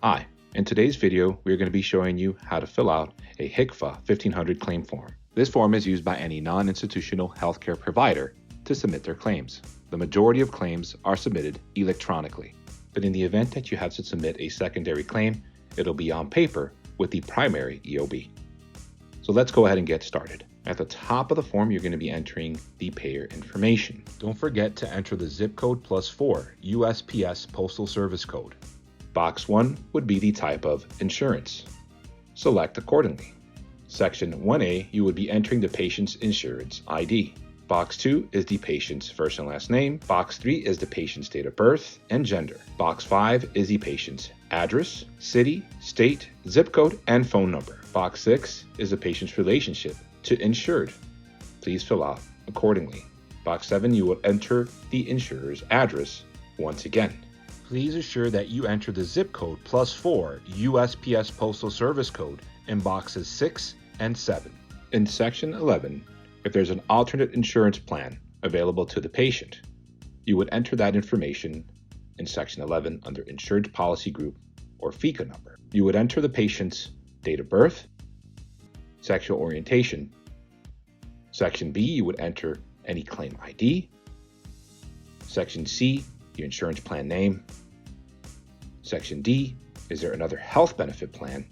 Hi, in today's video, we are going to be showing you how to fill out a HCFA 1500 claim form. This form is used by any non-institutional healthcare provider to submit their claims. The majority of claims are submitted electronically, but in the event that you have to submit a secondary claim, it'll be on paper with the primary EOB. So let's go ahead and get started. At the top of the form, you're going to be entering the payer information. Don't forget to enter the zip code +4 USPS Postal Service code. Box 1 would be the type of insurance. Select accordingly. Section 1A, you would be entering the patient's insurance ID. Box 2 is the patient's first and last name. Box 3 is the patient's date of birth and gender. Box 5 is the patient's address, city, state, zip code, and phone number. Box 6 is the patient's relationship to insured. Please fill out accordingly. Box 7, you will enter the insurer's address once again. Please ensure that you enter the zip code +4 USPS Postal Service code in boxes 6 and 7. In section 11, if there's an alternate insurance plan available to the patient, you would enter that information in section 11 under Insured Policy Group or FICA number. You would enter the patient's date of birth, sexual orientation. Section B, you would enter any claim ID. Section C, your insurance plan name. Section D, is there another health benefit plan?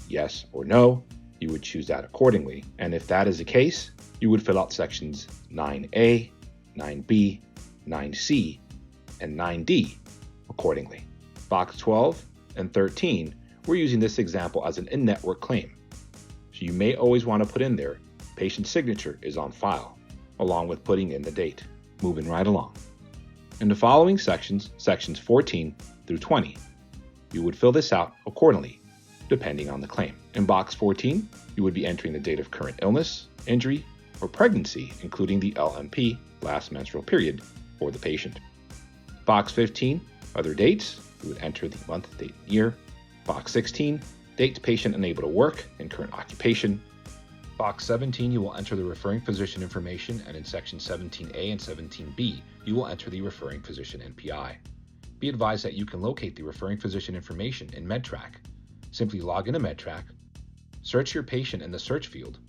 Yes or no, you would choose that accordingly. And if that is the case, you would fill out sections 9A, 9B, 9C, and 9D accordingly. Box 12 and 13, we're using this example as an in-network claim. So you may always want to put in there, patient signature is on file, along with putting in the date. Moving right along. In the following sections, sections 14 through 20, you would fill this out accordingly, depending on the claim. In box 14, you would be entering the date of current illness, injury, or pregnancy, including the LMP, last menstrual period, for the patient. Box 15, other dates, you would enter the month, date, year. Box 16, dates patient unable to work and current occupation. Box 17, you will enter the referring physician information, and in section 17A and 17B, you will enter the referring physician NPI. Be advised that you can locate the referring physician information in MedTrack. Simply log into MedTrack, search your patient in the search field,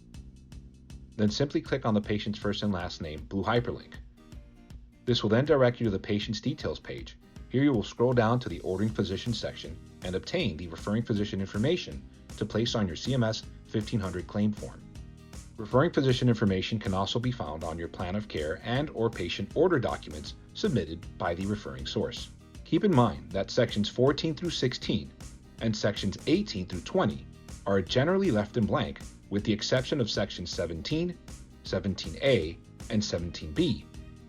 then simply click on the patient's first and last name blue hyperlink. This will then direct you to the patient's details page. Here you will scroll down to the ordering physician section and obtain the referring physician information to place on your CMS 1500 claim form. Referring physician information can also be found on your plan of care and/or patient order documents submitted by the referring source. Keep in mind that sections 14 through 16 and sections 18 through 20 are generally left in blank with the exception of sections 17, 17A, and 17B,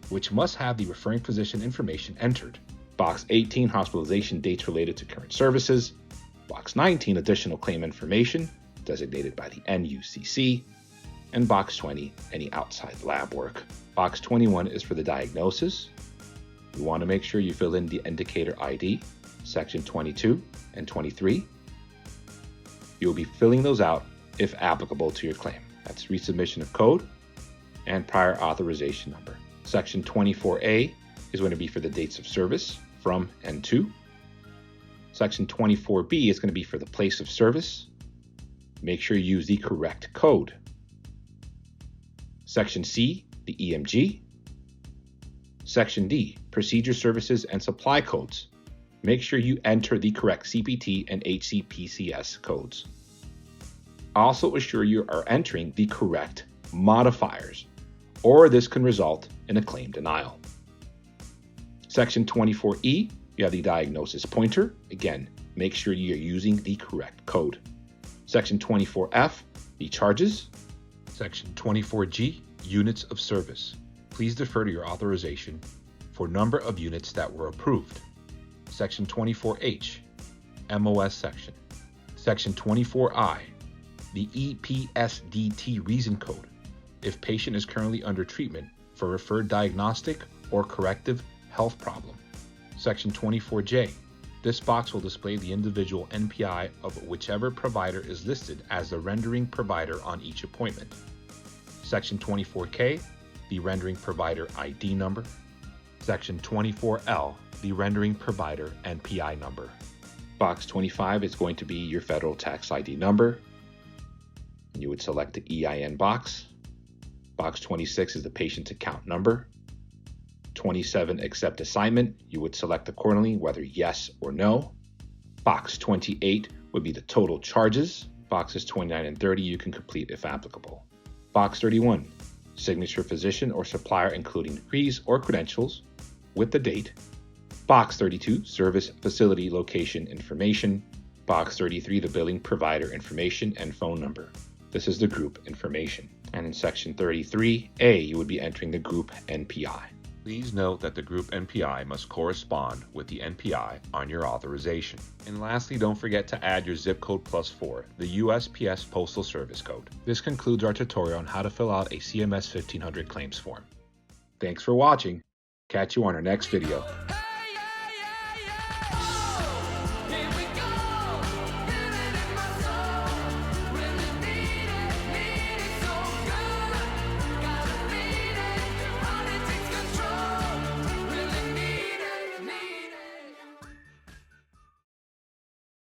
which must have the referring physician information entered. Box 18, hospitalization dates related to current services. Box 19, additional claim information designated by the NUCC. And box 20, any outside lab work. Box 21 is for the diagnosis. You want to make sure you fill in the indicator ID, section 22 and 23. You'll be filling those out if applicable to your claim. That's resubmission of code and prior authorization number. Section 24A is going to be for the dates of service from and to. Section 24B is going to be for the place of service. Make sure you use the correct code. Section C, the EMG. Section D, procedure services and supply codes. Make sure you enter the correct CPT and HCPCS codes. Also assure you are entering the correct modifiers, or this can result in a claim denial. Section 24E, you have the diagnosis pointer. Again, make sure you are using the correct code. Section 24F, the charges. Section 24G, units of service. Please defer to your authorization for number of units that were approved. Section 24H, MOS section. Section 24I, the EPSDT reason code, if patient is currently under treatment for referred diagnostic or corrective health problem. Section 24J, this box will display the individual NPI of whichever provider is listed as the rendering provider on each appointment. Section 24K, the rendering provider ID number. Section 24L, the rendering provider NPI number. Box 25 is going to be your federal tax ID number. And you would select the EIN box. Box 26 is the patient's account number. 27, accept assignment. You would select accordingly whether yes or no. Box 28 would be the total charges. Boxes 29 and 30 you can complete if applicable. Box 31, signature physician or supplier including degrees or credentials with the date. Box 32, service facility location information. Box 33, the billing provider information and phone number. This is the group information. And in section 33A, you would be entering the group NPI. Please note that the group NPI must correspond with the NPI on your authorization. And lastly, don't forget to add your zip code +4, the USPS Postal Service code. This concludes our tutorial on how to fill out a CMS 1500 claims form. Thanks for watching. Catch you on our next video.